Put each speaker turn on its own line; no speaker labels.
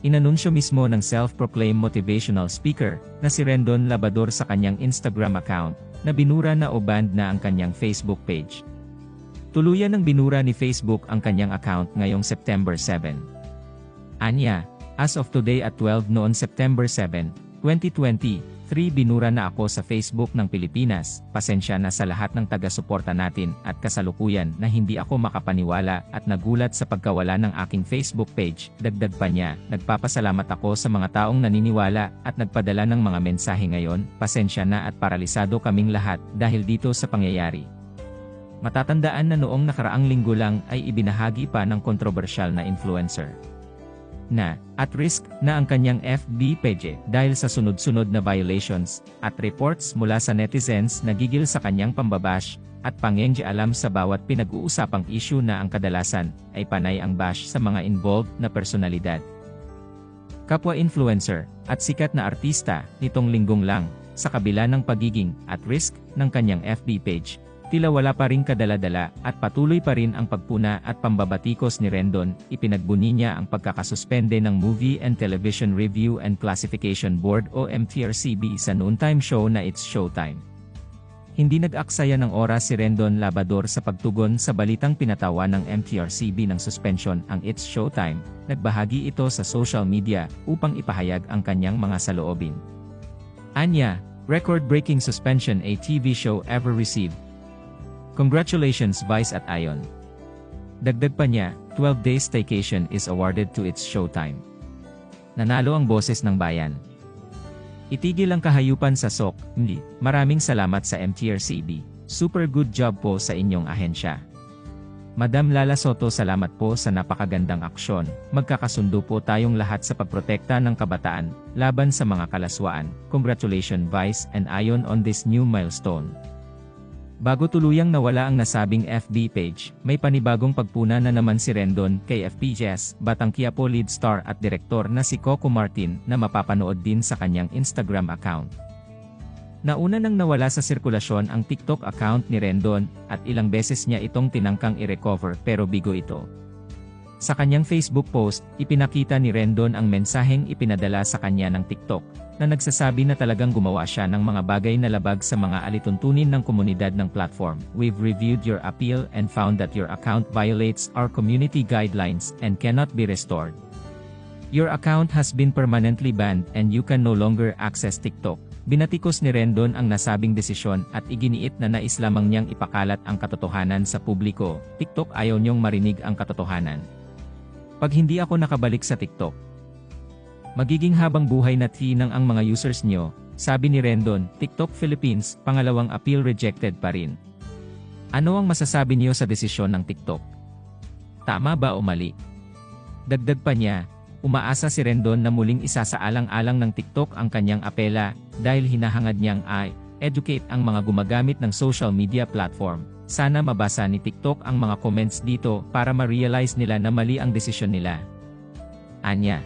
Inanunsyo mismo ng self-proclaimed motivational speaker na si Rendon Labrador sa kanyang Instagram account na binura na o banned na ang kanyang Facebook page. Tuluyan ng binura ni Facebook ang kanyang account ngayong September 7. Anya, as of today at 12 noon September 7, 2023, binura na ako sa Facebook ng Pilipinas. Pasensya na sa lahat ng taga-suporta natin at kasalukuyan na hindi ako makapaniwala at nagulat sa pagkawala ng aking Facebook page. Dagdag pa niya, nagpapasalamat ako sa mga taong naniniwala at nagpadala ng mga mensahe ngayon. Pasensya na at paralisado kaming lahat dahil dito sa pangyayari. Matatandaan na noong nakaraang linggo lang ay ibinahagi pa ng kontrobersyal na influencer na at risk na ang kanyang FB page dahil sa sunod-sunod na violations at reports mula sa netizens na gigil sa kanyang pambabash at pangyenjaalam sa bawat pinag-uusapang issue na ang kadalasan ay panay ang bash sa mga involved na personalidad. Kapwa influencer at sikat na artista nitong linggong lang sa kabila ng pagiging at risk ng kanyang FB page. Tila wala pa rin kadala-dala at patuloy pa rin ang pagpuna at pambabatikos ni Rendon. Ipinagbuni niya ang pagkakasuspende ng Movie and Television Review and Classification Board o MTRCB sa noontime show na It's Showtime. Hindi nag-aksaya ng oras si Rendon Labrador sa pagtugon sa balitang pinatawa ng MTRCB ng suspension ang It's Showtime. Nagbahagi ito sa social media upang ipahayag ang kanyang mga saloobin. Anya, record-breaking suspension a TV show ever received. Congratulations Vice at Ion. Dagdag pa niya, 12 days staycation is awarded to It's Showtime. Nanalo ang boses ng bayan. Itigil ang kahayupan sa SOC, hindi. Maraming salamat sa MTRCB. Super good job po sa inyong ahensya. Madam Lala Soto, salamat po sa napakagandang aksyon. Magkakasundo po tayong lahat sa pagprotekta ng kabataan laban sa mga kalaswaan. Congratulations Vice and Ion on this new milestone. Bago tuluyang nawala ang nasabing FB page, may panibagong pagpuna na naman si Rendon kay FPJS, Batang Quiapo lead star at direktor na si Coco Martin na mapapanood din sa kanyang Instagram account. Nauna nang nawala sa sirkulasyon ang TikTok account ni Rendon at ilang beses niya itong tinangkang i-recover pero bigo ito. Sa kanyang Facebook post, ipinakita ni Rendon ang mensaheng ipinadala sa kanya ng TikTok, na nagsasabi na talagang gumawa siya ng mga bagay na labag sa mga alituntunin ng komunidad ng platform. We've reviewed your appeal and found that your account violates our community guidelines and cannot be restored. Your account has been permanently banned and you can no longer access TikTok. Binatikos ni Rendon ang nasabing desisyon at iginiit na nais lamang niyang ipakalat ang katotohanan sa publiko. TikTok, ayaw niyong marinig ang katotohanan. Pag hindi ako nakabalik sa TikTok, magiging habang buhay na tinang ang mga users nyo, sabi ni Rendon. TikTok Philippines, pangalawang appeal rejected pa rin. Ano ang masasabi niyo sa desisyon ng TikTok? Tama ba o mali? Dagdag pa niya, umaasa si Rendon na muling isasaalang-alang ng TikTok ang kanyang apela dahil hinahangad niyang educate ang mga gumagamit ng social media platform. Sana mabasa ni TikTok ang mga comments dito para ma-realize nila na mali ang desisyon nila. Anya.